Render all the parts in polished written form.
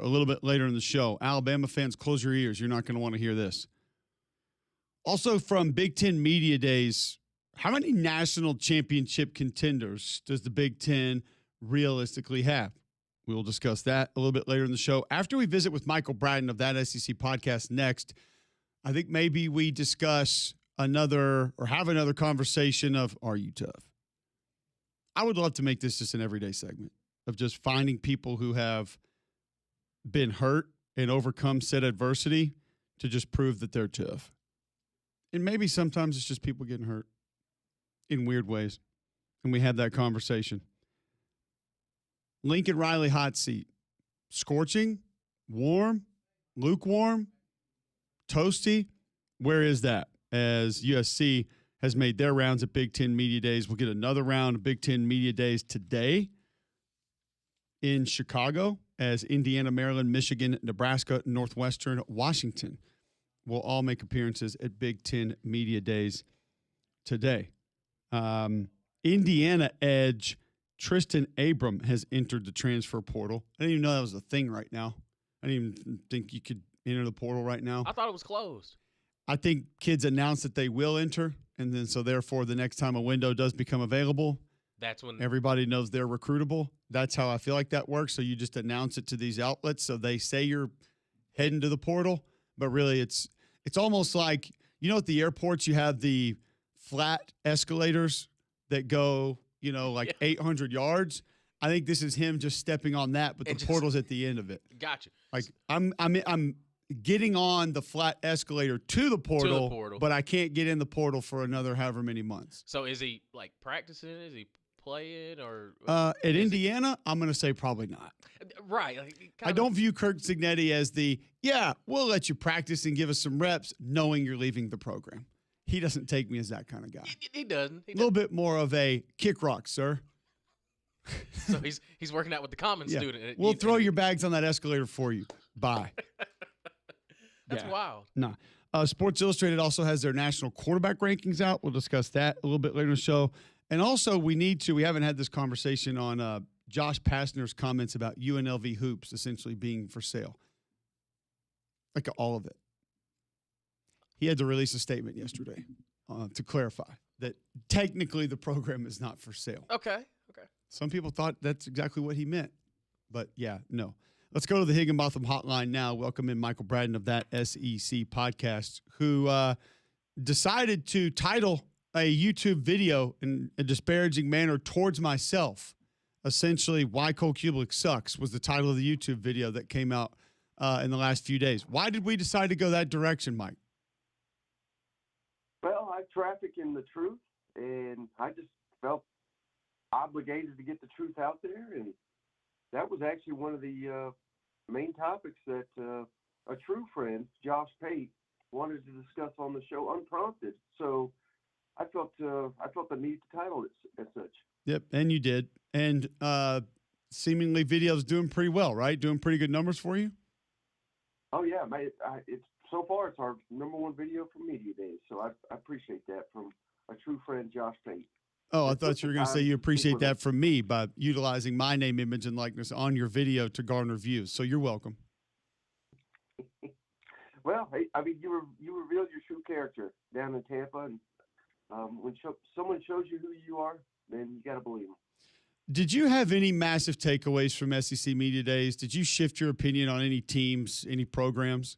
a little bit later in the show. Alabama fans, close your ears. You're not going to want to hear this. Also from Big Ten Media Days, how many national championship contenders does the Big Ten realistically have? We will discuss that a little bit later in the show. After we visit with Michael Bratton of That SEC Podcast next, I think maybe we discuss have another conversation of, are you tough? I would love to make this just an everyday segment of just finding people who have been hurt and overcome said adversity to just prove that they're tough. And maybe sometimes it's just people getting hurt in weird ways. And we had that conversation. Lincoln Riley hot seat. Scorching, warm, lukewarm, toasty. Where is that? As USC has made their rounds at Big Ten Media Days. We'll get another round of Big Ten Media Days today in Chicago as Indiana, Maryland, Michigan, Nebraska, Northwestern, Washington will all make appearances at Big Ten Media Days today. Indiana edge Tristan Abram has entered the transfer portal. I didn't even know that was a thing right now. I didn't even think you could enter the portal right now. I thought it was closed. I think kids announce that they will enter, and then so therefore the next time a window does become available, that's when everybody knows they're recruitable. That's how I feel like that works. So you just announce it to these outlets so they say you're heading to the portal, but really it's almost like, at the airports you have the flat escalators that go, 800 yards. I think this is him just stepping on that, but the portal's at the end of it. Gotcha. Like I'm getting on the flat escalator to the portal, but I can't get in the portal for another however many months. So is he practicing? Is he playing or at Indiana? I'm going to say probably not. Right. I don't view Kirk Cignetti as we'll let you practice and give us some reps, knowing you're leaving the program. He doesn't take me as that kind of guy. He doesn't. A little bit more of a kick rock, sir. So he's working out with the common student. We'll throw your bags on that escalator for you. Bye. That's wild. Nah. Sports Illustrated also has their national quarterback rankings out. We'll discuss that a little bit later in the show. And also we haven't had this conversation on Josh Pastner's comments about UNLV hoops essentially being for sale. Like all of it. He had to release a statement yesterday to clarify that technically the program is not for sale. Okay. Some people thought that's exactly what he meant. But no. Let's go to the Higginbotham hotline now. Welcome in Michael Bratton of That SEC Podcast, who decided to title a YouTube video in a disparaging manner towards myself. Essentially, Why Cole Kubelik Sucks was the title of the YouTube video that came out in the last few days. Why did we decide to go that direction, Mike? Well, I traffic in the truth, and I just felt obligated to get the truth out there, and that was actually one of the main topics that a true friend, Josh Pate, wanted to discuss on the show unprompted. So I felt the need to title it as such. Yep, and you did. And seemingly video's doing pretty well, right? Doing pretty good numbers for you? Oh, yeah. So far, it's our number one video from Media Days. So I appreciate that from a true friend, Josh Pate. Oh, I thought you were going to say you appreciate that from me by utilizing my name, image, and likeness on your video to garner views. So you're welcome. Well, hey, you revealed your true character down in Tampa, and when someone shows you who you are, then you got to believe them. Did you have any massive takeaways from SEC Media Days? Did you shift your opinion on any teams, any programs?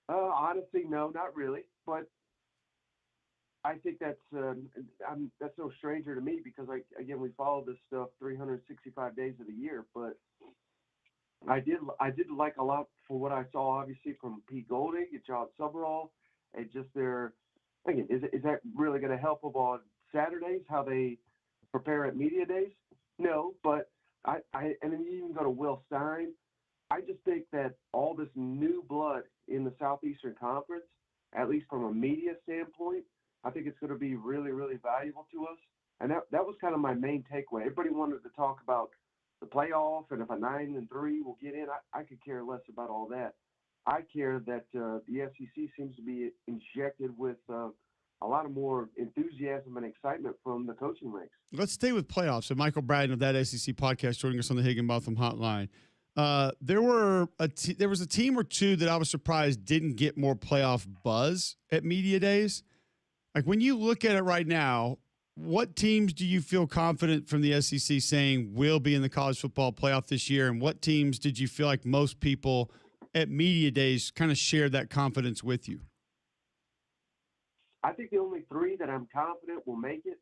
Honestly, no, not really. But I think that's no stranger to me because we follow this stuff 365 days of the year. But I did like a lot for what I saw, obviously, from Pete Golding and John Summerall, and just their again, is that really going to help them on Saturdays? How they prepare at Media Days? No, but and then you even go to Will Stein. I just think that all this new blood in the Southeastern Conference, at least from a media standpoint, I think it's going to be really, really valuable to us. And that was kind of my main takeaway. Everybody wanted to talk about the playoff and if a 9-3 will get in. I could care less about all that. I care that the SEC seems to be injected with a lot of more enthusiasm and excitement from the coaching ranks. Let's stay with playoffs. So Michael Bratton of that SEC podcast joining us on the Higginbotham Hotline. There was a team or two that I was surprised didn't get more playoff buzz at media days. Like when you look at it right now, what teams do you feel confident from the SEC saying will be in the college football playoff this year? And what teams did you feel like most people at media days kind of shared that confidence with you? I think the only three that I'm confident will make it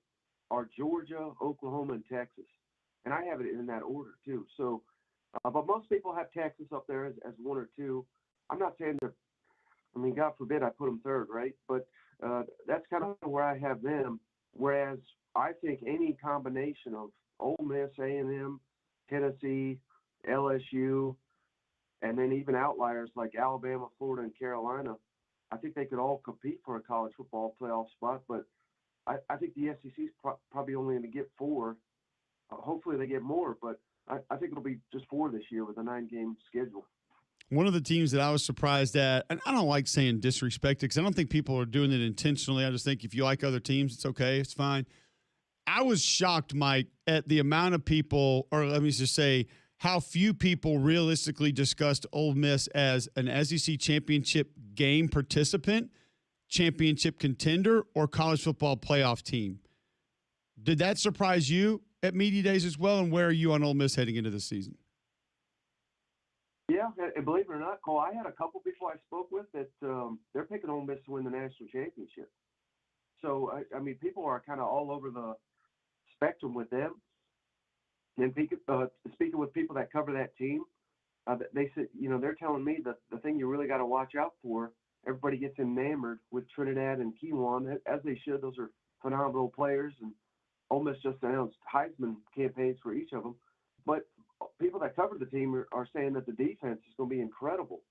are Georgia, Oklahoma, and Texas. And I have it in that order too. So, but most people have Texas up there as one or two. I'm not saying that, I mean, God forbid I put them third, right? But that's kind of where I have them. Whereas I think any combination of Ole Miss, A&M, Tennessee, LSU, and then even outliers like Alabama, Florida, and Carolina, I think they could all compete for a college football playoff spot. But I think the SEC's probably only going to get four. Hopefully they get more, but I think it'll be just four this year with a 9-game schedule. One of the teams that I was surprised at, and I don't like saying disrespected because I don't think people are doing it intentionally. I just think if you like other teams, it's okay. It's fine. I was shocked, Mike, at the amount of people, or let me just say, how few people realistically discussed Ole Miss as an SEC championship game participant, championship contender, or college football playoff team. Did that surprise you at media days as well? And where are you on Ole Miss heading into the season? Yeah, and believe it or not, Cole, I had a couple people I spoke with that they're picking Ole Miss to win the national championship. So, I mean, people are kind of all over the spectrum with them. And speaking with people that cover that team, they said, you know, they're telling me that the thing you really got to watch out for, everybody gets enamored with Trinidad and Keewan, as they should. Those are phenomenal players, and Ole Miss just announced Heisman campaigns for each of them. But people that cover the team are saying that the defense is going to be incredible.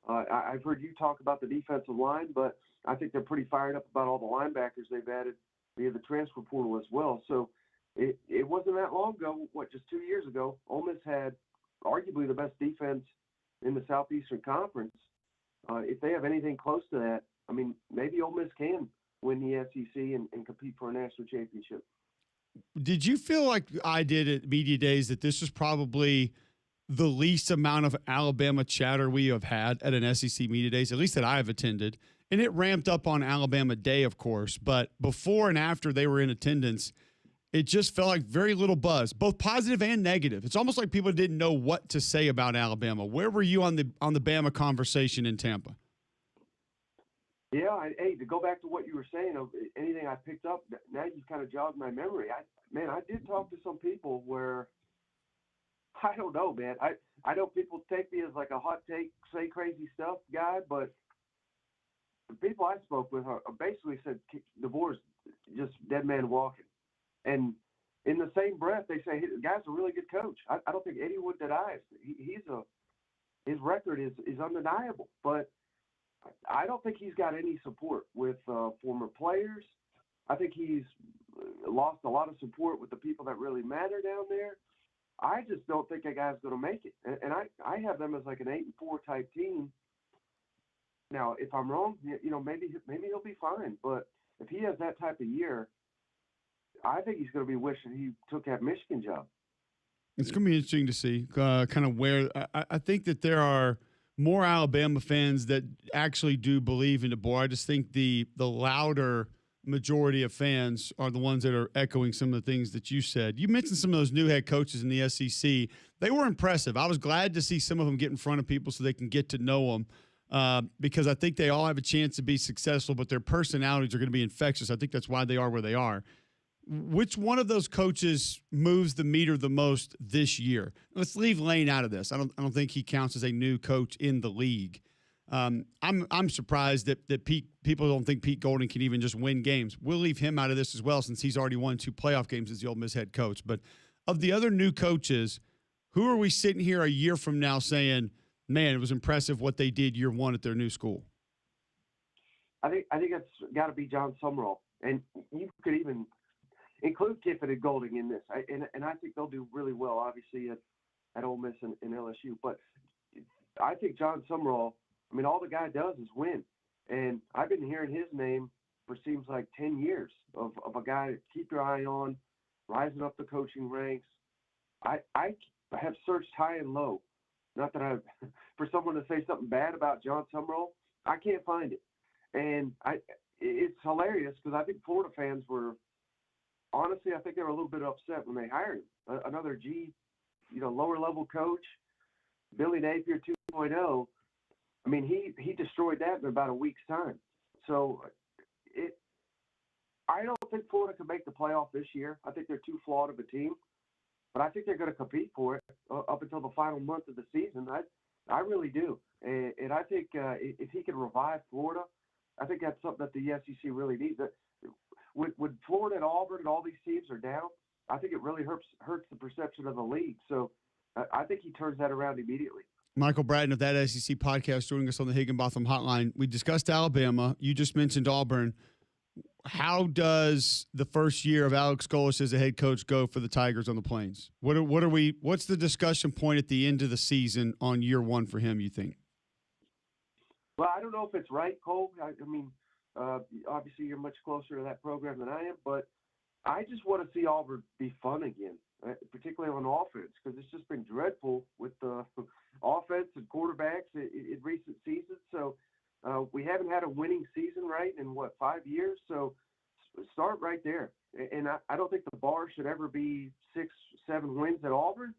I've heard you talk about the defensive line, but I think they're pretty fired up about all the linebackers they've added via the transfer portal as well. So it wasn't that long ago, just 2 years ago, Ole Miss had arguably the best defense in the Southeastern Conference. If they have anything close to that, I mean, maybe Ole Miss can win the SEC and compete for a national championship. Did you feel like I did at media days that this was probably the least amount of Alabama chatter we have had at an SEC media days, at least that I have attended? And it ramped up on Alabama Day, of course, but before and after they were in attendance, it just felt like very little buzz, both positive and negative. It's almost like people didn't know what to say about Alabama. Where were you on the Bama conversation in Tampa? Yeah, hey, to go back to what you were saying of anything I picked up, now you've kind of jogged my memory. I did talk to some people where, I don't know, man. I know people take me as like a hot take, say crazy stuff guy, but the people I spoke with are basically said DeVore's just dead man walking. And in the same breath, they say the guy's a really good coach. I don't think Eddie would deny it. His record is undeniable, but I don't think he's got any support with former players. I think he's lost a lot of support with the people that really matter down there. I just don't think that guy's going to make it. And I have them as like an 8-4 type team. Now, if I'm wrong, you know, maybe he'll be fine. But if he has that type of year, I think he's going to be wishing he took that Michigan job. It's going to be interesting to see kind of where I think that there are more Alabama fans that actually do believe in DeBoer. I just think the louder majority of fans are the ones that are echoing some of the things that you said. You mentioned some of those new head coaches in the SEC. They were impressive. I was glad to see some of them get in front of people so they can get to know them because I think they all have a chance to be successful, but their personalities are going to be infectious. I think that's why they are where they are. Which one of those coaches moves the meter the most this year? Let's leave Lane out of this. I don't think he counts as a new coach in the league. I'm surprised that people don't think Pete Golding can even just win games. We'll leave him out of this as well since he's already won 2 playoff games as the Ole Miss head coach. But of the other new coaches, who are we sitting here a year from now saying, man, it was impressive what they did year one at their new school? I think it's got to be John Summerall, and you could even include Kiffin and Golding in this. And I think they'll do really well, obviously, at Ole Miss and LSU. But I think John Summerall, I mean, all the guy does is win. And I've been hearing his name for seems like 10 years of a guy to keep your eye on, rising up the coaching ranks. I have searched high and low. Not that for someone to say something bad about John Summerall, I can't find it. And it's hilarious because I think Florida fans were, honestly, I think they were a little bit upset when they hired him. Another lower level coach, Billy Napier 2.0. I mean, he destroyed that in about a week's time. So I don't think Florida can make the playoff this year. I think they're too flawed of a team, but I think they're going to compete for it up until the final month of the season. I really do. And I think if he can revive Florida, I think that's something that the SEC really needs. When Florida and Auburn and all these teams are down, I think it really hurts the perception of the league. So I think he turns that around immediately. Michael Bratton of That SEC Podcast joining us on the Higginbotham Hotline. We discussed Alabama. You just mentioned Auburn. How does the first year of Alex Golesh as a head coach go for the Tigers on the Plains? What's the discussion point at the end of the season on year one for him, you think? Well, I don't know if it's right, Cole. I mean, obviously you're much closer to that program than I am, but I just want to see Auburn be fun again, particularly on offense, because it's just been dreadful with the offense and quarterbacks in recent seasons. So we haven't had a winning season, right, in 5 years? So start right there. And I don't think the bar should ever be 6, 7 wins at Auburn,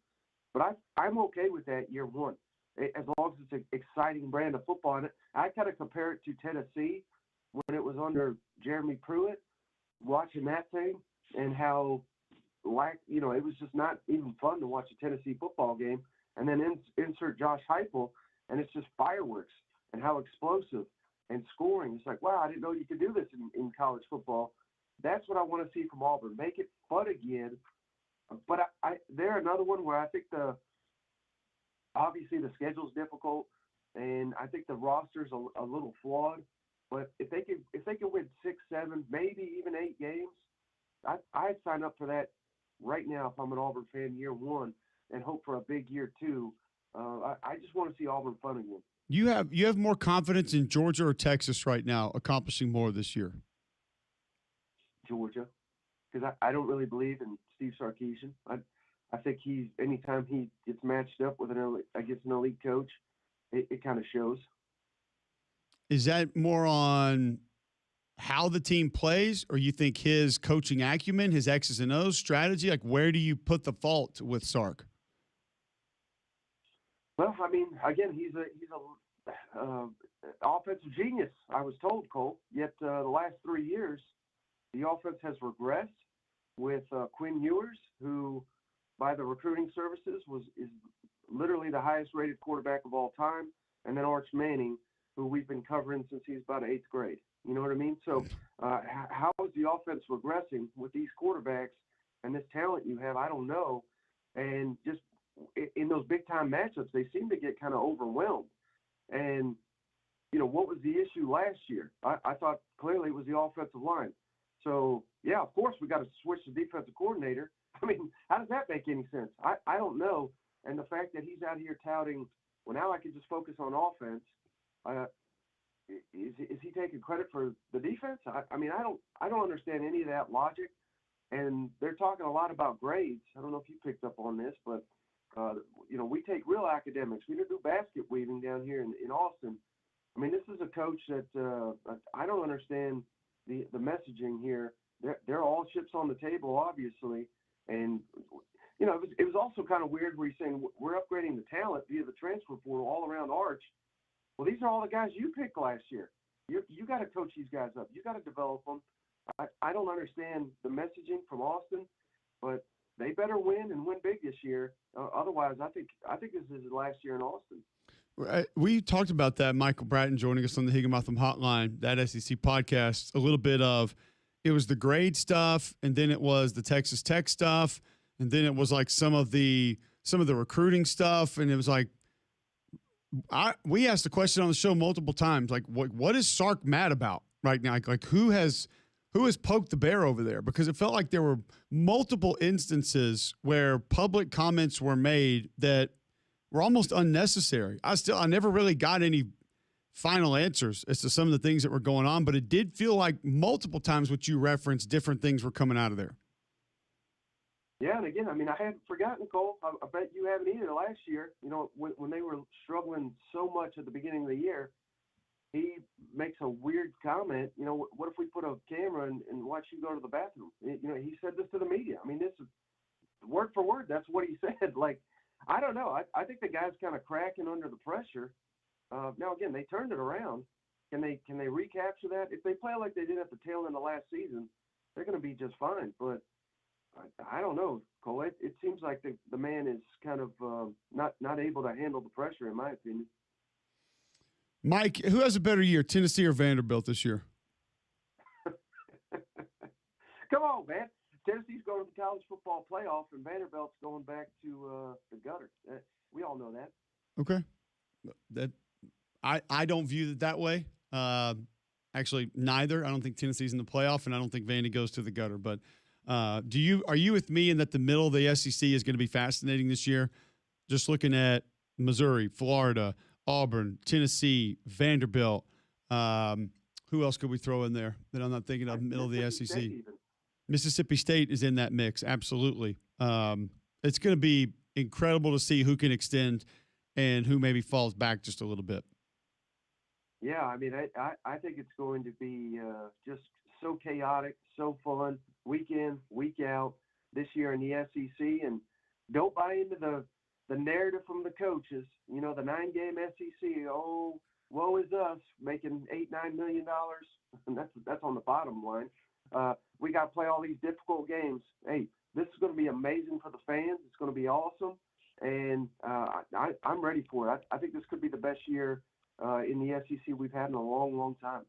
but I'm okay with that year one, as long as it's an exciting brand of football. And I kind of compare it to Tennessee when it was under Jeremy Pruitt, watching that thing and how, it was just not even fun to watch a Tennessee football game. And then insert Josh Heupel, and it's just fireworks and how explosive and scoring. It's like, wow, I didn't know you could do this in college football. That's what I want to see from Auburn. Make it fun again. But they're another one where I think obviously the schedule's difficult, and I think the roster's a little flawed. But if they can win 6, 7, maybe even 8 games, I'd sign up for that right now if I'm an Auburn fan year one and hope for a big year two. I just want to see Auburn fun again. You have more confidence in Georgia or Texas right now accomplishing more this year? Georgia, because I don't really believe in Steve Sarkisian. I think anytime he gets matched up with an elite coach, it kind of shows. Is that more on how the team plays, or you think his coaching acumen, his X's and O's strategy? Like, where do you put the fault with Sark? Well, I mean, again, he's a offensive genius, I was told, Cole. Yet the last 3 years, the offense has regressed with Quinn Ewers, who, by the recruiting services, is literally the highest-rated quarterback of all time, and then Arch Manning, who we've been covering since he's about 8th grade. You know what I mean? So how is the offense regressing with these quarterbacks and this talent you have? I don't know. And just in those big-time matchups, they seem to get kind of overwhelmed. And, what was the issue last year? I thought clearly it was the offensive line. So, yeah, of course we got to switch the defensive coordinator. I mean, how does that make any sense? I don't know. And the fact that he's out here touting, well, now I can just focus on offense. Is he taking credit for the defense? I mean, I don't understand any of that logic. And they're talking a lot about grades. I don't know if you picked up on this, but we take real academics. We don't do basket weaving down here in Austin. I mean, this is a coach that I don't understand the messaging here. They're all chips on the table, obviously. And, it was also kind of weird where he's saying we're upgrading the talent via the transfer portal all around Arch. Well, these are all the guys you picked last year. You got to coach these guys up. You got to develop them. I don't understand the messaging from Austin, but they better win and win big this year. Otherwise, I think this is his last year in Austin. We talked about that. Michael Bratton joining us on the Higginbotham Hotline, That SEC Podcast. A little bit of it was the grade stuff, and then it was the Texas Tech stuff, and then it was like some of the recruiting stuff, and it was like we asked the question on the show multiple times, like what is Sark mad about right now? Like who has poked the bear over there? Because it felt like there were multiple instances where public comments were made that were almost unnecessary. I never really got any final answers as to some of the things that were going on, but it did feel like multiple times what you referenced, different things were coming out of there. Yeah, and again, I mean, I hadn't forgotten, Cole. I bet you haven't either. Last year, you know, when they were struggling so much at the beginning of the year, he makes a weird comment. You know, what if we put a camera and watch you go to the bathroom? You know, he said this to the media. I mean, this is word for word. That's what he said. Like, I don't know. I think the guy's kind of cracking under the pressure. Now, again, they turned it around. Can they recapture that? If they play like they did at the tail end of last season, they're going to be just fine. But I don't know, Cole. It seems like the man is kind of not able to handle the pressure, in my opinion. Mike, who has a better year, Tennessee or Vanderbilt this year? Come on, man. Tennessee's going to the college football playoff, and Vanderbilt's going back to the gutter. We all know that. Okay. I don't view it that way. Actually, neither. I don't think Tennessee's in the playoff, and I don't think Vandy goes to the gutter. But are you with me in that the middle of the SEC is going to be fascinating this year? Just looking at Missouri, Florida, Auburn, Tennessee, Vanderbilt. Who else could we throw in there that I'm not thinking of? Middle of the SEC. Mississippi State is in that mix. Absolutely. It's going to be incredible to see who can extend and who maybe falls back just a little bit. Yeah, I mean, I think it's going to be just so chaotic, so fun, week in, week out this year in the SEC. And don't buy into the narrative from the coaches. You know, the 9-game SEC, oh, woe is us, making $8-9 million. And that's on the bottom line. We got to play all these difficult games. Hey, this is going to be amazing for the fans. It's going to be awesome. And I'm ready for it. I think this could be the best year in the SEC we've had in a long, long time.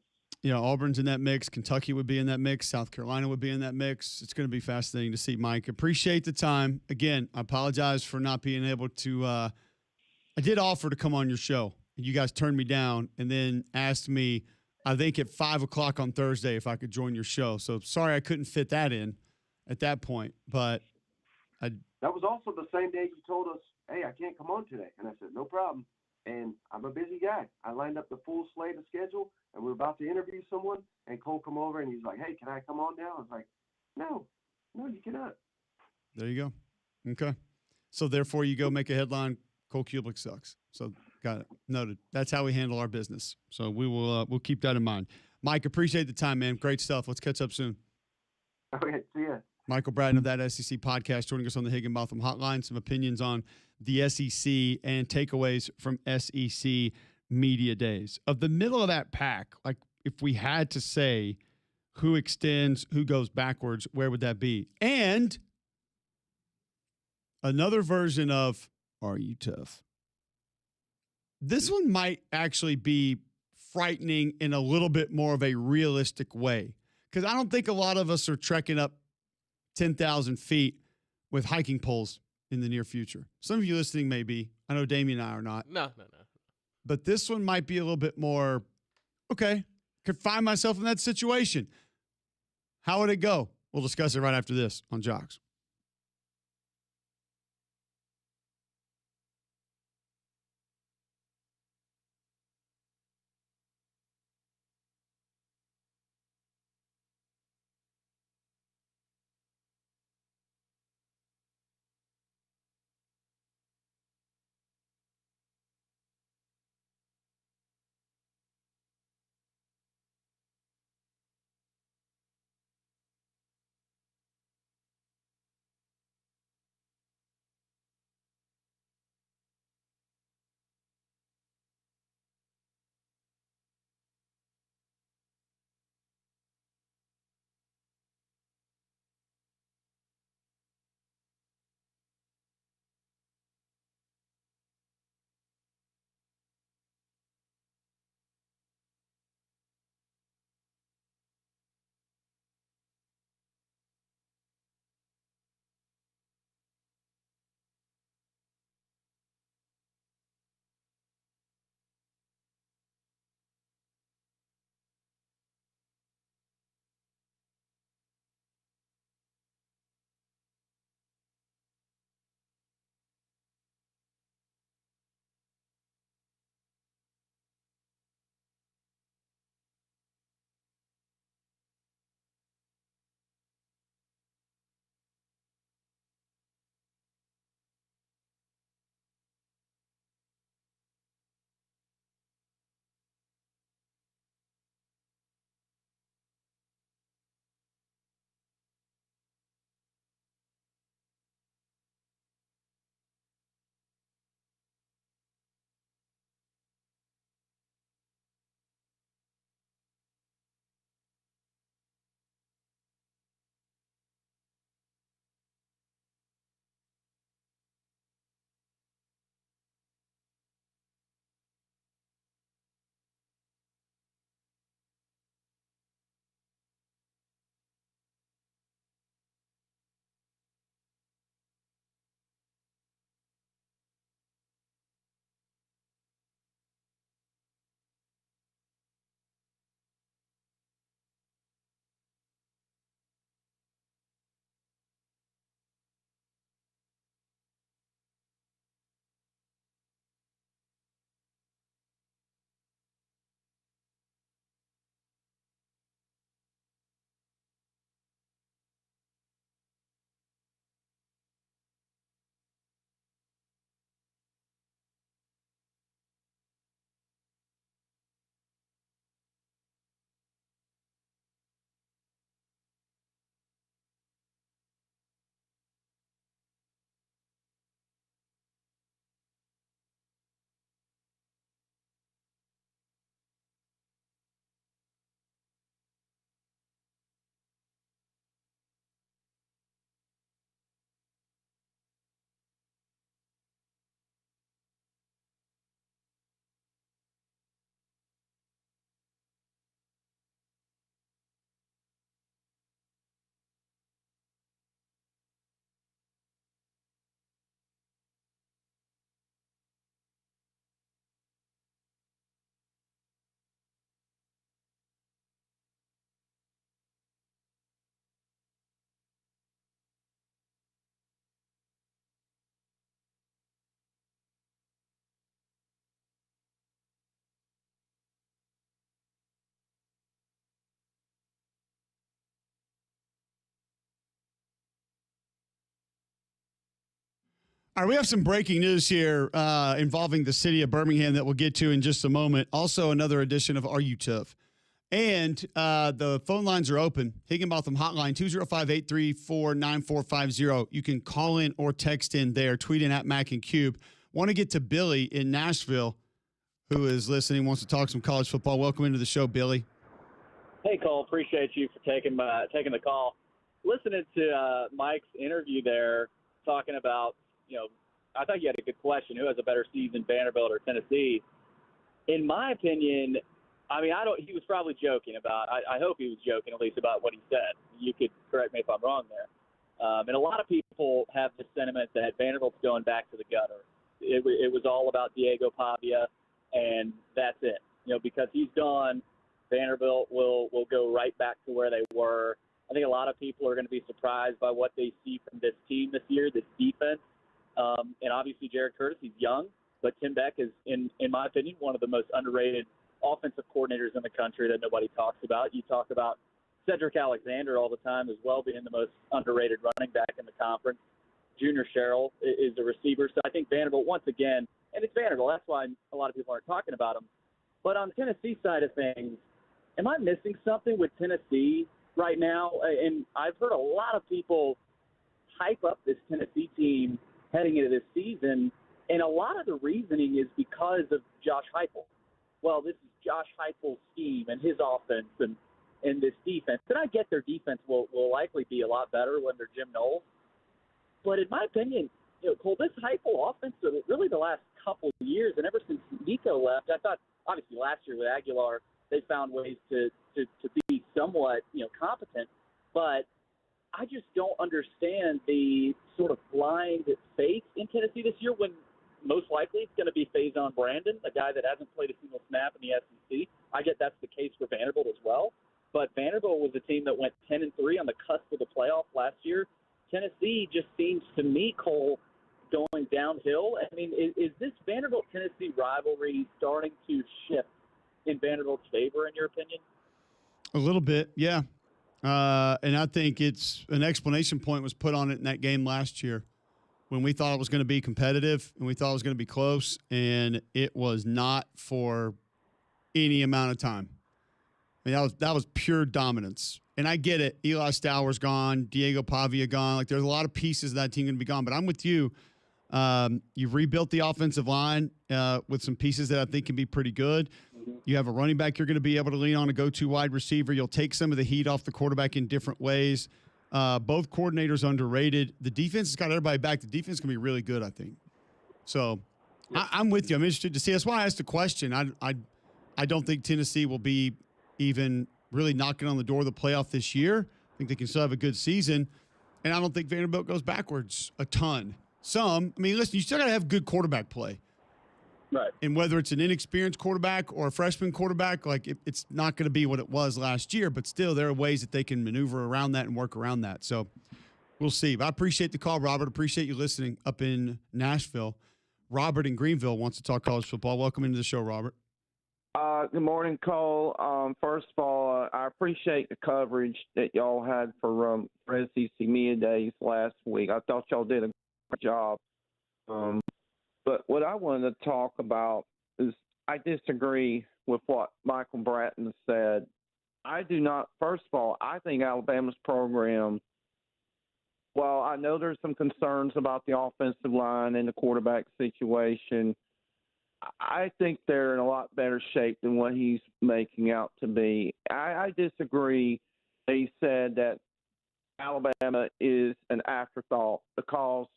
Yeah, Auburn's in that mix. Kentucky would be in that mix. South Carolina would be in that mix. It's going to be fascinating to see, Mike. Appreciate the time. Again, I apologize for not being able to I did offer to come on your show. You guys turned me down and then asked me, I think at 5 o'clock on Thursday, if I could join your show. So sorry I couldn't fit that in at that point. But that was also the same day you told us, hey, I can't come on today. And I said, no problem. And I'm a busy guy. I lined up the full slate of schedule, and we were about to interview someone, and Cole come over, and he's like, hey, can I come on now? I was like, no, you cannot. There you go. Okay. So therefore, you go make a headline, Cole Kubelik sucks. So got it. Noted. That's how we handle our business. So we'll keep that in mind. Mike, appreciate the time, man. Great stuff. Let's catch up soon. Okay, see ya. Michael Bratton of That SEC Podcast joining us on the Higginbotham Hotline. Some opinions on the SEC and takeaways from SEC Media Days. Of the middle of that pack, like if we had to say who extends, who goes backwards, where would that be? And another version of Are You Tough? This one might actually be frightening in a little bit more of a realistic way, because I don't think a lot of us are trekking up 10,000 feet with hiking poles in the near future. Some of you listening may be. I know Damien and I are not. No. But this one might be a little bit more, okay, could find myself in that situation. How would it go? We'll discuss it right after this on Jocks. All right, we have some breaking news here involving the city of Birmingham that we'll get to in just a moment. Also, another edition of Are You Tough? And the phone lines are open. Higginbotham Hotline, 205-834-9450. You can call in or text in there, tweet in at Mac and Cube. Want to get to Billy in Nashville, who is listening, wants to talk some college football. Welcome into the show, Billy. Hey, Cole. Appreciate you for taking the call. Listening to Mike's interview there, talking about, I thought you had a good question. Who has a better season, Vanderbilt or Tennessee? In my opinion, he was probably joking about, I hope he was joking at least about what he said. You could correct me if I'm wrong there. And a lot of people have the sentiment that Vanderbilt's going back to the gutter. It was all about Diego Pavia, and that's it. Because he's gone, Vanderbilt will go right back to where they were. I think a lot of people are going to be surprised by what they see from this team this year, this defense. And obviously Jared Curtis, he's young, but Tim Beck is, in my opinion, one of the most underrated offensive coordinators in the country that nobody talks about. You talk about Cedric Alexander all the time as well, being the most underrated running back in the conference. Junior Sherrill is the receiver. So I think Vanderbilt, once again, and it's Vanderbilt, that's why a lot of people aren't talking about him. But on the Tennessee side of things, am I missing something with Tennessee right now? And I've heard a lot of people hype up this Tennessee team heading into this season, and a lot of the reasoning is because of Josh Heupel. Well, this is Josh Heupel's scheme and his offense and this defense. And I get their defense will likely be a lot better when they're Jim Knowles. But in my opinion, Cole, this Heupel offense, really the last couple of years, and ever since Nico left, I thought, obviously last year with Aguilar, they found ways to be somewhat, competent. But I just don't understand the sort of blind faith in Tennessee this year when most likely it's going to be Faison Brandon, a guy that hasn't played a single snap in the SEC. I get that's the case for Vanderbilt as well. But Vanderbilt was a team that went 10-3 on the cusp of the playoff last year. Tennessee just seems to me, Cole, going downhill. I mean, is this Vanderbilt-Tennessee rivalry starting to shift in Vanderbilt's favor, in your opinion? A little bit, yeah. And I think it's an explanation point was put on it in that game last year when we thought it was going to be competitive and we thought it was going to be close, and it was not for any amount of time. I mean, that was pure dominance. And I get it. Eli Stowers gone, Diego Pavia gone. Like, there's a lot of pieces of that team going to be gone. But I'm with you. You've rebuilt the offensive line with some pieces that I think can be pretty good. You have a running back you're going to be able to lean on, a go-to wide receiver. You'll take some of the heat off the quarterback in different ways. Both coordinators underrated. The defense has got everybody back. The defense can be really good, I think. So I'm with you. I'm interested to see. That's why I asked the question. I don't think Tennessee will be even really knocking on the door of the playoff this year. I think they can still have a good season. And I don't think Vanderbilt goes backwards a ton. Listen, you still got to have good quarterback play. Right. And whether it's an inexperienced quarterback or a freshman quarterback, it's not going to be what it was last year, but still there are ways that they can maneuver around that and work around that. So we'll see. But I appreciate the call, Robert. Appreciate you listening up in Nashville. Robert in Greenville wants to talk college football. Welcome into the show, Robert. Good morning, Cole. First of all, I appreciate the coverage that y'all had for SEC Media Days last week. I thought y'all did a great job. But what I wanted to talk about is I disagree with what Michael Bratton said. First of all, I think Alabama's program, while I know there's some concerns about the offensive line and the quarterback situation, I think they're in a lot better shape than what he's making out to be. I disagree. He said that Alabama is an afterthought because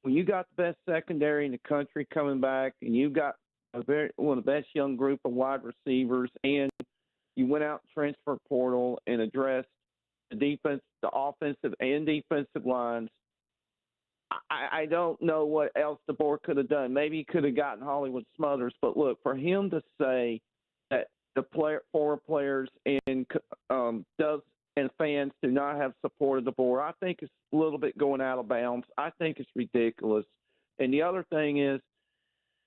when you got the best secondary in the country coming back and you've got one of the best young group of wide receivers and you went out transfer portal and addressed the offensive and defensive lines, I don't know what else the board could have done. Maybe he could have gotten Hollywood Smothers, but look, for him to say that the former players and fans do not have support of the board, I think it's a little bit going out of bounds. I think it's ridiculous. And the other thing is,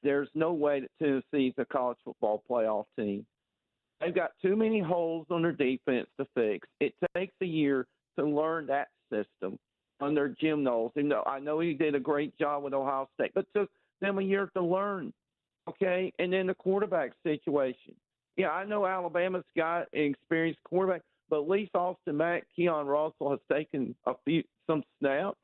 there's no way that Tennessee's a college football playoff team. They've got too many holes on their defense to fix. It takes a year to learn that system. under Jim Knowles. And I know he did a great job with Ohio State, but took them a year to learn. Okay, and then the quarterback situation. Yeah, I know Alabama's got an experienced quarterback, but at least Austin Mack, Keon Russell has taken some snaps.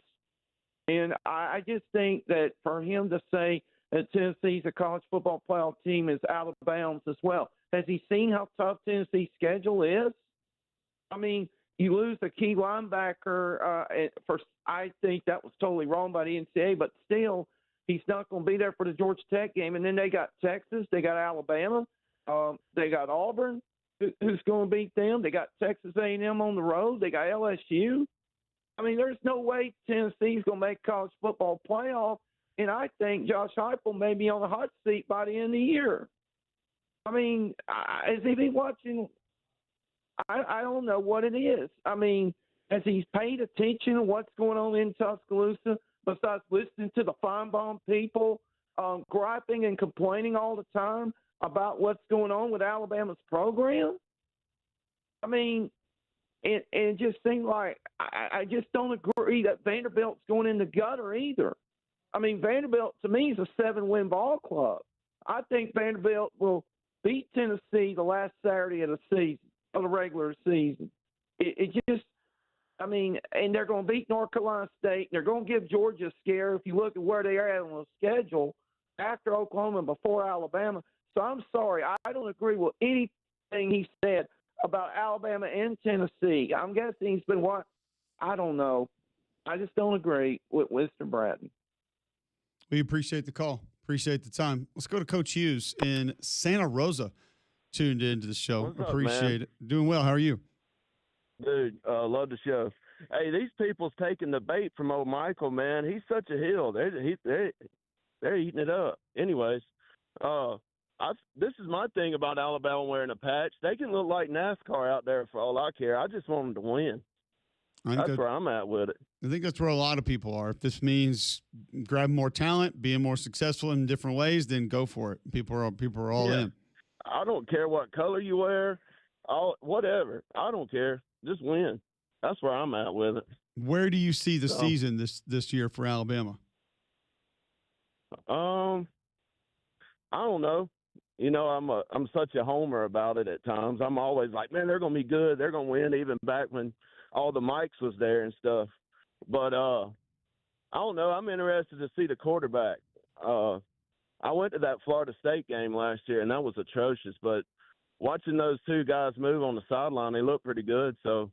And I just think that for him to say that Tennessee's a college football playoff team is out of bounds as well. Has he seen how tough Tennessee's schedule is? I mean, you lose a key linebacker. I think that was totally wrong by the NCAA, but still, he's not going to be there for the Georgia Tech game. And then they got Texas, they got Alabama, they got Auburn, who's going to beat them. They got Texas A&M on the road. They got LSU. I mean, there's no way Tennessee's going to make college football playoff. And I think Josh Heupel may be on the hot seat by the end of the year. I mean, has he been watching? I don't know what it is. I mean, has he paid attention to what's going on in Tuscaloosa besides listening to the Feinbaum people griping and complaining all the time about what's going on with Alabama's program? I mean, it just seemed like I just don't agree that Vanderbilt's going in the gutter either. I mean, Vanderbilt, to me, is a 7-win ball club. I think Vanderbilt will beat Tennessee the last Saturday of the season, of the regular season. It just, I mean, and they're going to beat North Carolina State. They're going to give Georgia a scare if you look at where they are at on the schedule after Oklahoma and before Alabama. So I'm sorry. I don't agree with anything he said about Alabama and Tennessee. I'm guessing he's been what? I don't know. I just don't agree with Mr. Bratton. We appreciate the call. Appreciate the time. Let's go to Coach Hughes in Santa Rosa, tuned into the show. What's up, appreciate man? it. Doing well. How are you? Dude, love the show. Hey, these people's taking the bait from old Michael, man. He's such a heel. They're eating it up. Anyways, this is my thing about Alabama wearing a patch. They can look like NASCAR out there for all I care. I just want them to win. That's where I'm at with it. I think that's where a lot of people are. If this means grabbing more talent, being more successful in different ways, then go for it. People are all in. I don't care what color you wear, whatever. I don't care. Just win. That's where I'm at with it. Where do you see the season this year for Alabama? I don't know. You know, I'm such a homer about it at times. I'm always like, man, they're going to be good. They're going to win, even back when all the mics was there and stuff. But I don't know. I'm interested to see the quarterback. I went to that Florida State game last year, and that was atrocious. But watching those two guys move on the sideline, they look pretty good. So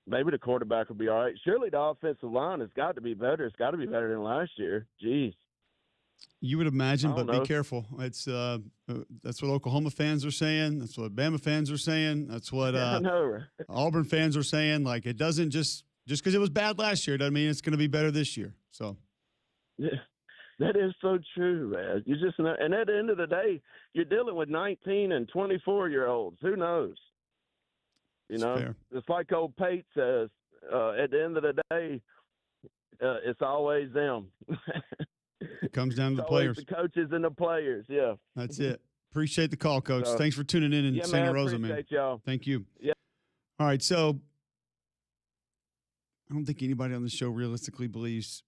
maybe the quarterback will be all right. Surely the offensive line has got to be better. It's got to be better than last year. Jeez. You would imagine, but be careful. It's that's what Oklahoma fans are saying. That's what Bama fans are saying. That's what I know, right? Auburn fans are saying. Like, it doesn't just because it was bad last year doesn't mean it's going to be better this year. So, yeah, that is so true, man. You just know, and at the end of the day, you're dealing with 19 and 24-year-olds. Who knows? You know, fair. It's like old Pate says. At the end of the day, it's always them. It comes down to the always players. The coaches and the players, yeah. That's it. Appreciate the call, Coach. So, thanks for tuning in Santa Rosa, man. Appreciate y'all. Thank you. Yeah. All right, so I don't think anybody on the show realistically believes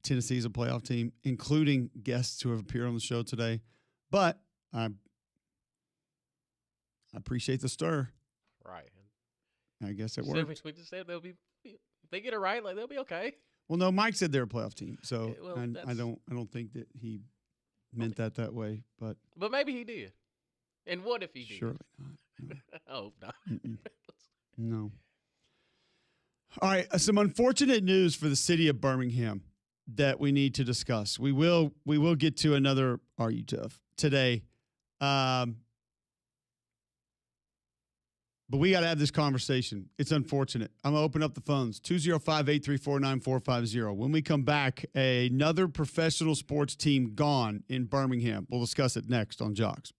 Tennessee is a playoff team, including guests who have appeared on the show today. But I appreciate the stir. Right. I guess it worked. We just said they'll be. If they get it right, like they'll be okay. Well, no, Mike said they're a playoff team, so Well, I don't think that he meant that way, but maybe he did. And what if he did? surely not. Oh no. No. All right, some unfortunate news for the city of Birmingham that we need to discuss. We will get to another Are You Tough today. But we got to have this conversation. It's unfortunate. I'm going to open up the phones, 205-834-9450. When we come back, another professional sports team gone in Birmingham. We'll discuss it next on Jocks.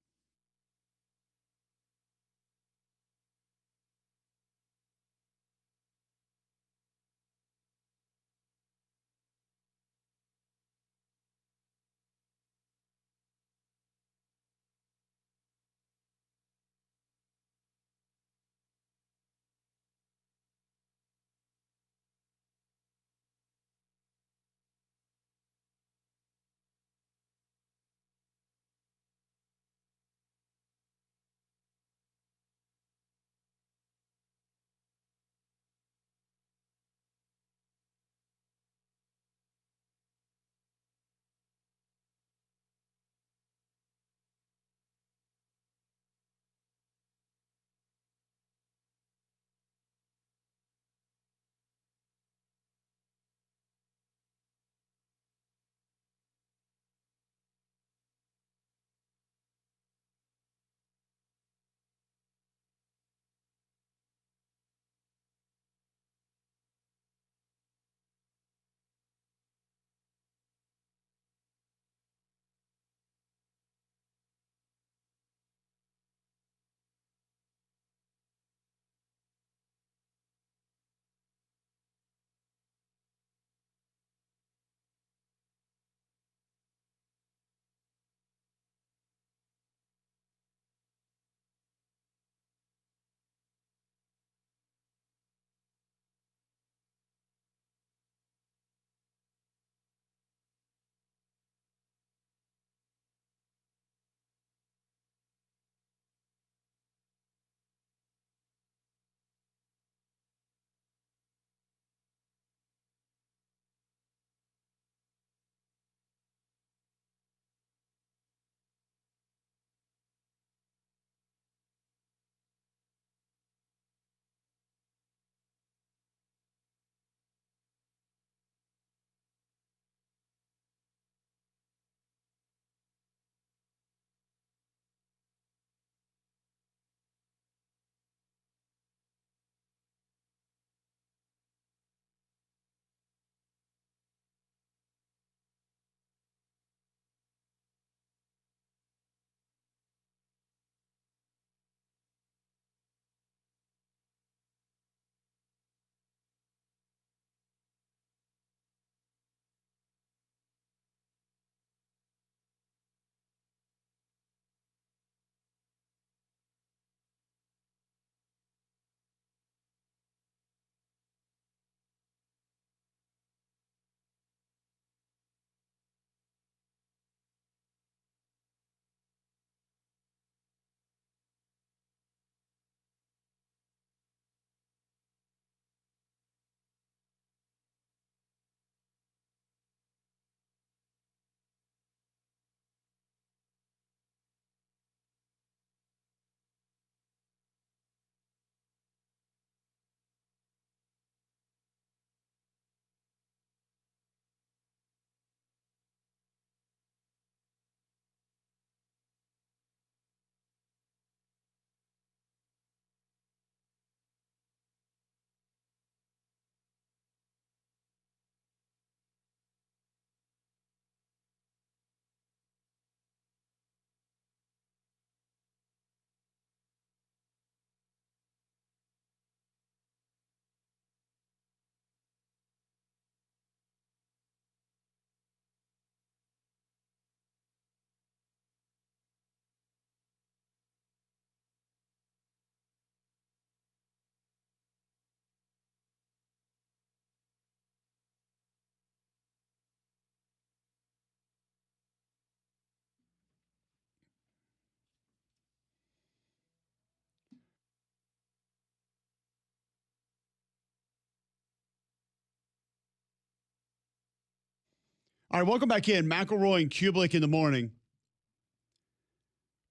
All right, welcome back in. McElroy and Kublik in the morning.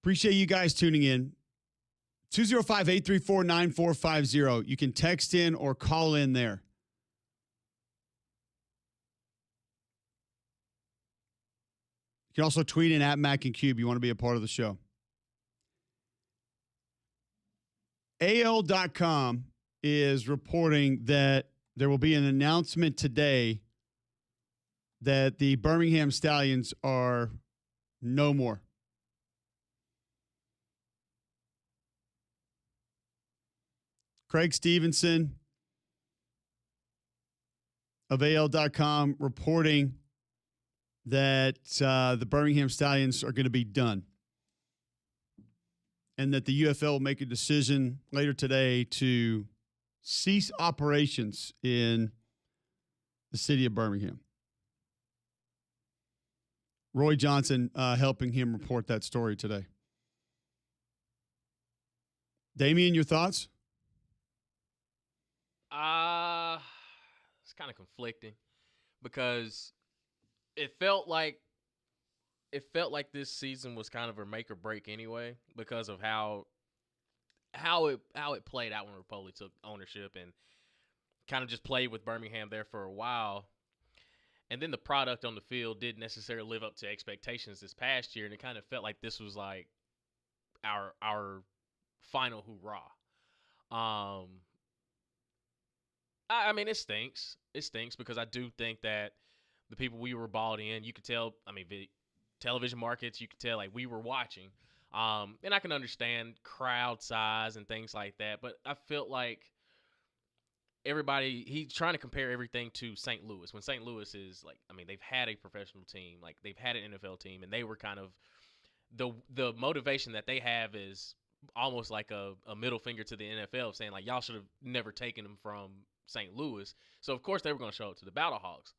Appreciate you guys tuning in. 205-834-9450. You can text in or call in there. You can also tweet in at Mac and Cube. You want to be a part of the show. AL.com is reporting that there will be an announcement today that the Birmingham Stallions are no more. Craig Stevenson of AL.com reporting that the Birmingham Stallions are going to be done and that the UFL will make a decision later today to cease operations in the city of Birmingham. Roy Johnson helping him report that story today. Damian, your thoughts? It's kind of conflicting because it felt like this season was kind of a make or break anyway because of how it played out when Republic took ownership and kind of just played with Birmingham there for a while. And then the product on the field didn't necessarily live up to expectations this past year, and it kind of felt like this was like our final hoorah. I mean, it stinks. It stinks because I do think that the people we were bought in, you could tell, I mean, the television markets, you could tell, like, we were watching. And I can understand crowd size and things like that, but I felt like he's trying to compare everything to St. Louis when St. Louis is like, I mean, they've had a professional team, like they've had an NFL team, and they were kind of the motivation that they have is almost like a middle finger to the NFL saying like, y'all should have never taken them from St. Louis. So of course they were going to show up to the Battlehawks.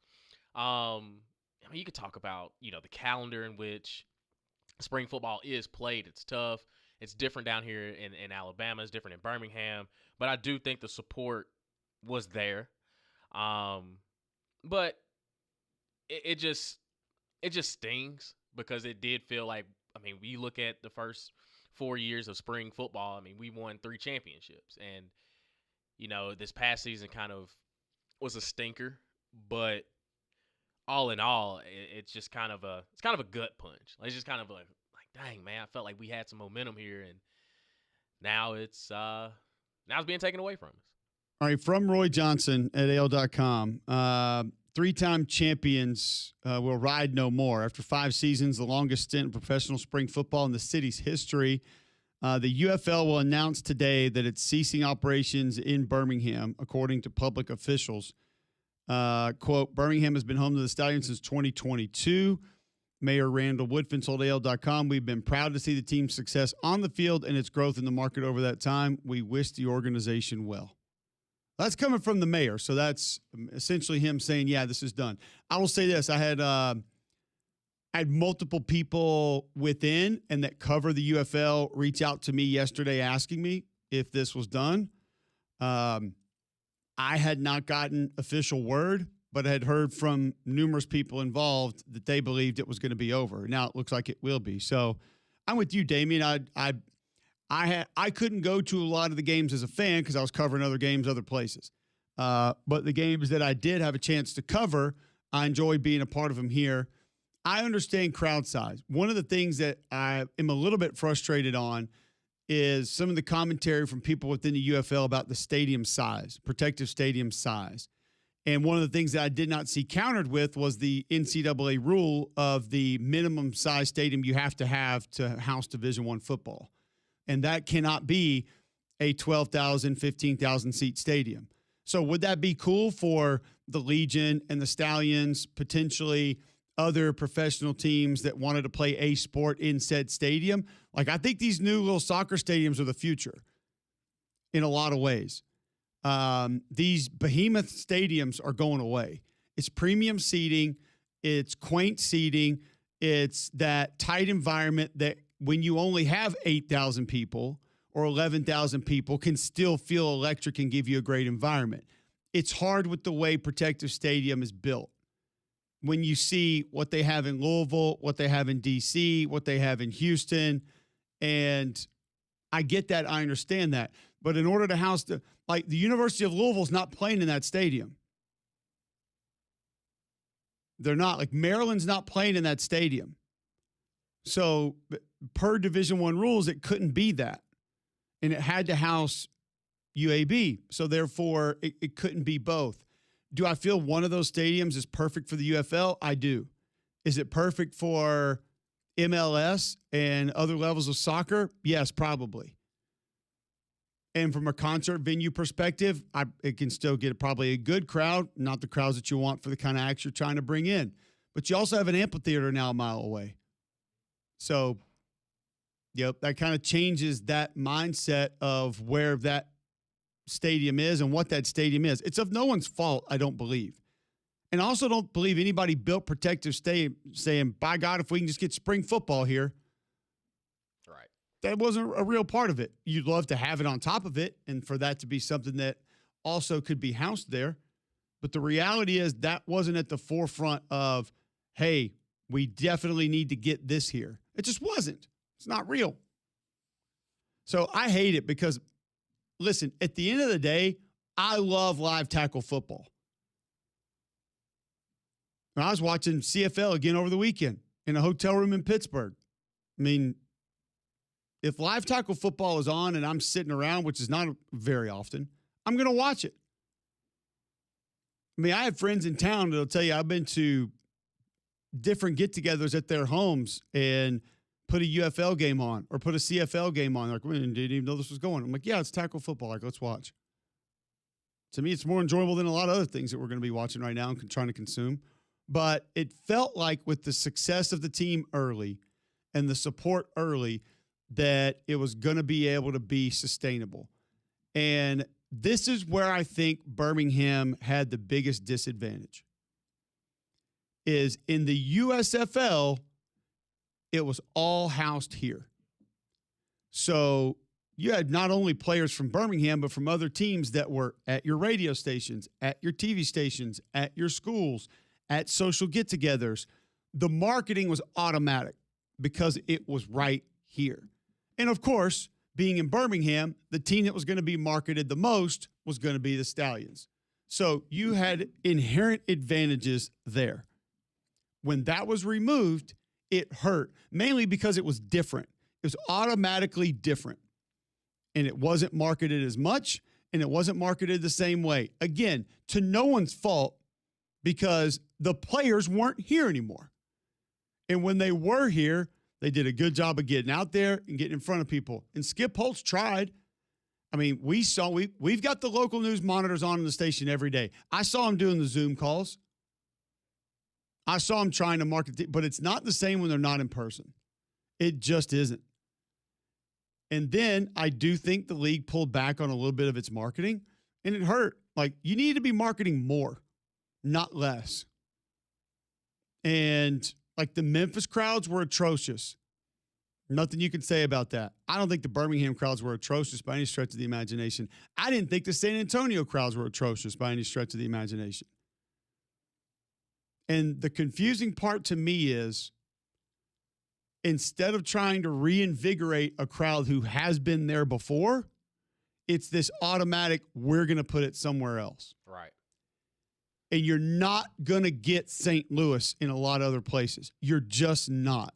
I mean, you could talk about, the calendar in which spring football is played. It's tough. It's different down here in Alabama. It's different in Birmingham. But I do think the support was there. But it just stings because it did feel like, I mean, we look at the first 4 years of spring football. I mean, we won 3 championships. And, this past season kind of was a stinker. But all in all, it's just kind of a gut punch. It's just kind of like, dang, man, I felt like we had some momentum here, and now it's being taken away from us. All right, from Roy Johnson at AL.com, 3-time champions will ride no more. After 5 seasons, the longest stint in professional spring football in the city's history, the UFL will announce today that it's ceasing operations in Birmingham, according to public officials. Quote, Birmingham has been home to the Stallions since 2022. Mayor Randall Woodfin told AL.com, we've been proud to see the team's success on the field and its growth in the market over that time. We wish the organization well. That's coming from the mayor, so that's essentially him saying, yeah, this is done. I will say this. I had multiple people within and that cover the UFL reach out to me yesterday asking me if this was done. I had not gotten official word, but I had heard from numerous people involved that they believed it was going to be over. Now it looks like it will be. So I'm with you, Damien. I couldn't go to a lot of the games as a fan because I was covering other games other places. But the games that I did have a chance to cover, I enjoyed being a part of them here. I understand crowd size. One of the things that I am a little bit frustrated on is some of the commentary from people within the UFL about the stadium size, protective stadium size. And one of the things that I did not see countered with was the NCAA rule of the minimum size stadium you have to house Division I football. And that cannot be a 12,000, 15,000 seat stadium. So would that be cool for the Legion and the Stallions, potentially other professional teams that wanted to play a sport in said stadium? Like, I think these new little soccer stadiums are the future in a lot of ways. These behemoth stadiums are going away. It's premium seating. It's quaint seating. It's that tight environment that when you only have 8,000 people or 11,000 people can still feel electric and give you a great environment. It's hard with the way Protective Stadium is built. when you see what they have in Louisville, what they have in D.C., what they have in Houston. And I get that. I understand that. But in order to house the University of Louisville's not playing in that stadium. They're not. Like, Maryland's not playing in that stadium. So per Division I rules, it couldn't be that. And it had to house UAB. So therefore, it couldn't be both. Do I feel one of those stadiums is perfect for the UFL? I do. Is it perfect for MLS and other levels of soccer? Yes, probably. And from a concert venue perspective, it can still get probably a good crowd, not the crowds that you want for the kind of acts you're trying to bring in. But you also have an amphitheater now a mile away. So, yep, that kind of changes that mindset of where that stadium is and what that stadium is. It's of no one's fault, I don't believe. And I also don't believe anybody built Protective Stadium saying, by God, if we can just get spring football here. Right. That wasn't a real part of it. You'd love to have it on top of it and for that to be something that also could be housed there. But the reality is that wasn't at the forefront of, hey, we definitely need to get this here. It just wasn't. It's not real. So I hate it because, listen, at the end of the day, I love live tackle football. And I was watching CFL again over the weekend in a hotel room in Pittsburgh. I mean, if live tackle football is on and I'm sitting around, which is not very often, I'm going to watch it. I mean, I have friends in town that'll tell you I've been to different get-togethers at their homes and put a UFL game on or put a CFL game on. Like, we didn't even know this was going. I'm like, yeah, it's tackle football. Like, let's watch. To me, it's more enjoyable than a lot of other things that we're going to be watching right now and trying to consume. But it felt like with the success of the team early and the support early that it was going to be able to be sustainable. And this is where I think Birmingham had the biggest disadvantage. Is in the USFL, it was all housed here. So you had not only players from Birmingham, but from other teams that were at your radio stations, at your TV stations, at your schools, at social get-togethers. The marketing was automatic because it was right here. And, of course, being in Birmingham, the team that was going to be marketed the most was going to be the Stallions. So you had inherent advantages there. When that was removed, it hurt, mainly because it was different. It was automatically different. And it wasn't marketed as much, and it wasn't marketed the same way. Again, to no one's fault, because the players weren't here anymore. And when they were here, they did a good job of getting out there and getting in front of people. And Skip Holtz tried. I mean, we've got the local news monitors on in the station every day. I saw him doing the Zoom calls. I saw him trying to market, but it's not the same when they're not in person. It just isn't. And then I do think the league pulled back on a little bit of its marketing, and it hurt. Like, you need to be marketing more, not less. And like the Memphis crowds were atrocious. Nothing you can say about that. I don't think the Birmingham crowds were atrocious by any stretch of the imagination. I didn't think the San Antonio crowds were atrocious by any stretch of the imagination. And the confusing part to me is, instead of trying to reinvigorate a crowd who has been there before, it's this automatic, we're going to put it somewhere else. Right. And you're not going to get St. Louis in a lot of other places. You're just not.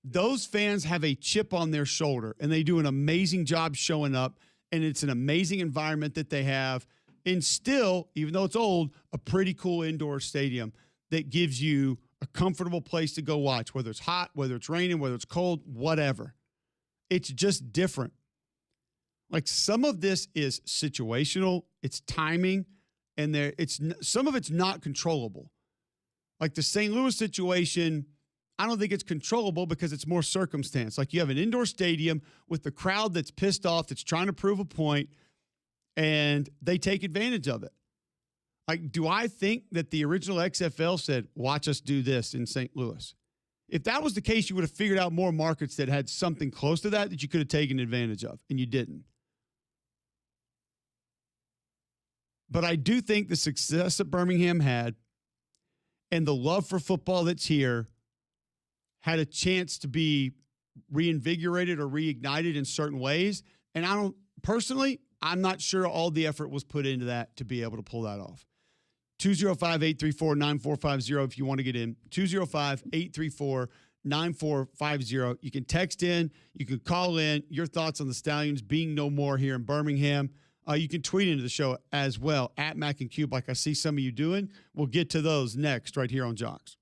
Those fans have a chip on their shoulder, and they do an amazing job showing up, and it's an amazing environment that they have. And still, even though it's old, a pretty cool indoor stadium that gives you a comfortable place to go watch, whether it's hot, whether it's raining, whether it's cold, whatever. It's just different. Like, some of this is situational, it's timing, and some of it's not controllable. Like the St. Louis situation, I don't think it's controllable because it's more circumstance. Like, you have an indoor stadium with the crowd that's pissed off, that's trying to prove a point, and they take advantage of it. Like, do I think that the original XFL said, watch us do this in St. Louis? If that was the case, you would have figured out more markets that had something close to that you could have taken advantage of, and you didn't. But I do think the success that Birmingham had and the love for football that's here had a chance to be reinvigorated or reignited in certain ways. And I'm not sure all the effort was put into that to be able to pull that off. 205-834-9450 if you want to get in. 205-834-9450. You can text in. You can call in your thoughts on the Stallions being no more here in Birmingham. You can tweet into the show as well, at Mac and Cube, like I see some of you doing. We'll get to those next right here on Jocks.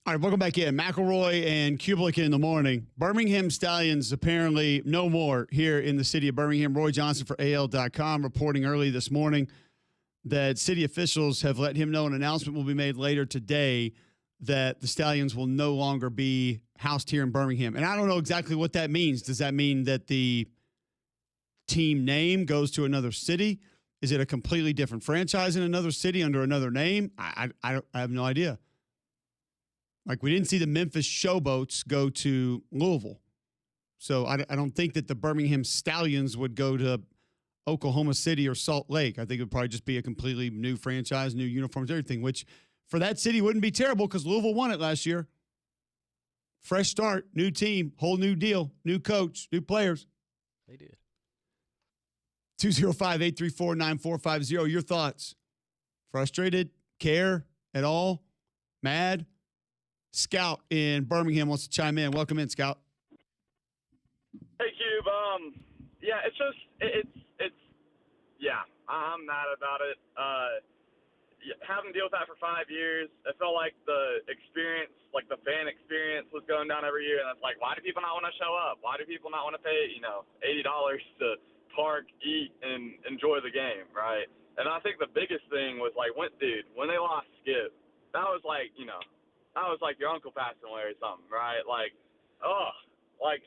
All right, welcome back in. McElroy and Kublik in the morning. Birmingham Stallions apparently no more here in the city of Birmingham. Roy Johnson for AL.com reporting early this morning that city officials have let him know an announcement will be made later today that the Stallions will no longer be housed here in Birmingham. And I don't know exactly what that means. Does that mean that the team name goes to another city? Is it a completely different franchise in another city under another name? I have no idea. Like, we didn't see the Memphis Showboats go to Louisville. So I don't think that the Birmingham Stallions would go to Oklahoma City or Salt Lake. I think it would probably just be a completely new franchise, new uniforms, everything, which for that city wouldn't be terrible because Louisville won it last year. Fresh start, new team, whole new deal, new coach, new players. They did. 205-834-9450. Your thoughts? Frustrated? Care at all? Mad? Scout in Birmingham wants to chime in. Welcome in, Scout. Hey, Cube. Yeah, I'm mad about it. Having to deal with that for 5 years, it felt like the experience, like the fan experience, was going down every year. And it's like, why do people not want to show up? Why do people not want to pay, $80 to park, eat, and enjoy the game, right? And I think the biggest thing was like, when they lost Skip, that was like, that was like your uncle passing away or something, right? Like,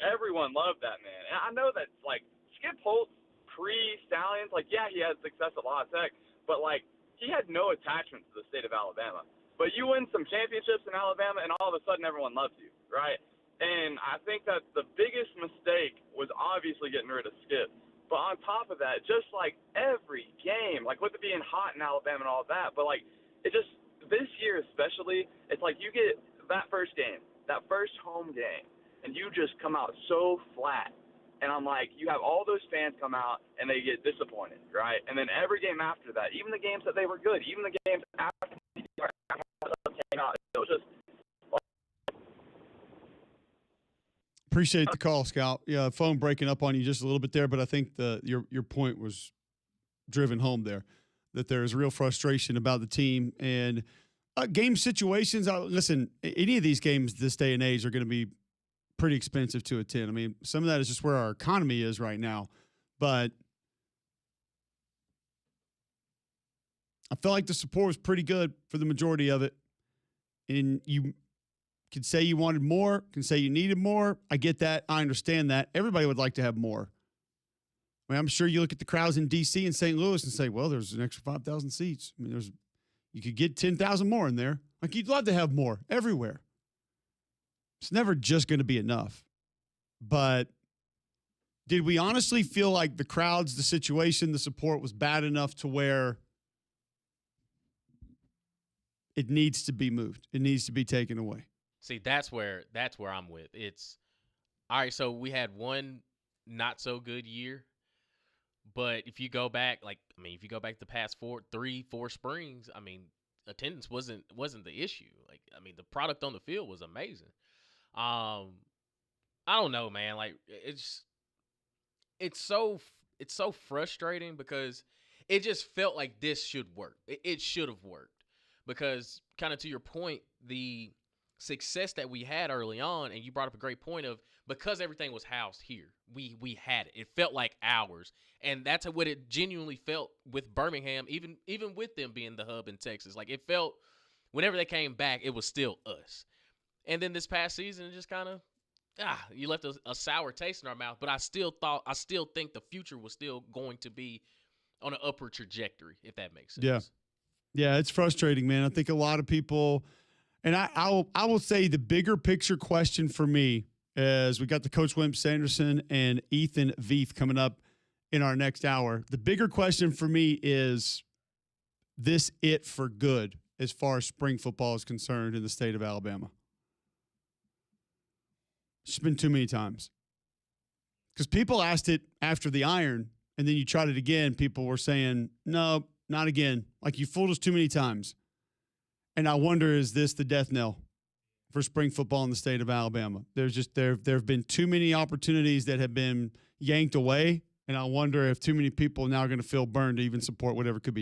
everyone loved that man. And I know that, like, Skip Holtz pre-Stallions, like, yeah, he had success at La Tech, but, like, he had no attachment to the state of Alabama. But you win some championships in Alabama, and all of a sudden everyone loves you, right? And I think that the biggest mistake was obviously getting rid of Skip. But on top of that, just like every game, like with it being hot in Alabama and all that, but, like, it just, this year especially, it's like you get that first game, that first home game, and you just come out so flat. And I'm like, you have all those fans come out, and they get disappointed, right? And then every game after that, even the games that they were good, even the games after came out, it was just. Appreciate the call, Scout. Yeah, phone breaking up on you just a little bit there, but I think your point was driven home there, that there is real frustration about the team and game situations. Listen, any of these games this day and age are going to be pretty expensive to attend. I mean, some of that is just where our economy is right now, but I felt like the support was pretty good for the majority of it. And you can say you wanted more, can say you needed more. I get that. I understand that. Everybody would like to have more. I mean, I'm sure you look at the crowds in D.C. and St. Louis and say, well, there's an extra 5,000 seats. I mean, you could get 10,000 more in there. Like, you'd love to have more everywhere. It's never just going to be enough. But did we honestly feel like the crowds, the situation, the support was bad enough to where it needs to be moved? It needs to be taken away. See, that's where I'm with. It's all right. So we had one not so good year, but if you go back, if you go back the past 4 springs, I mean, attendance wasn't the issue. Like, I mean, the product on the field was amazing. I don't know, man. Like, it's so frustrating because it just felt like this should work. It should have worked because, kind of to your point, the success that we had early on, and you brought up a great point of, because everything was housed here, we had it. It felt like ours, and that's what it genuinely felt with Birmingham, even with them being the hub in Texas. Like, it felt whenever they came back, it was still us. And then this past season, it just kind of, you left a sour taste in our mouth. But I still think the future was still going to be on an upward trajectory, if that makes sense. Yeah, it's frustrating, man. I think a lot of people, and I will say the bigger picture question for me is, we got the Coach Wimp Sanderson and Ethan Veith coming up in our next hour. The bigger question for me is this it for good as far as spring football is concerned in the state of Alabama? It's been too many times. Because people asked it after the Iron, and then you tried it again. People were saying, no, not again. Like, you fooled us too many times. And I wonder, is this the death knell for spring football in the state of Alabama? There have been too many opportunities that have been yanked away, and I wonder if too many people now are going to feel burned to even support whatever could be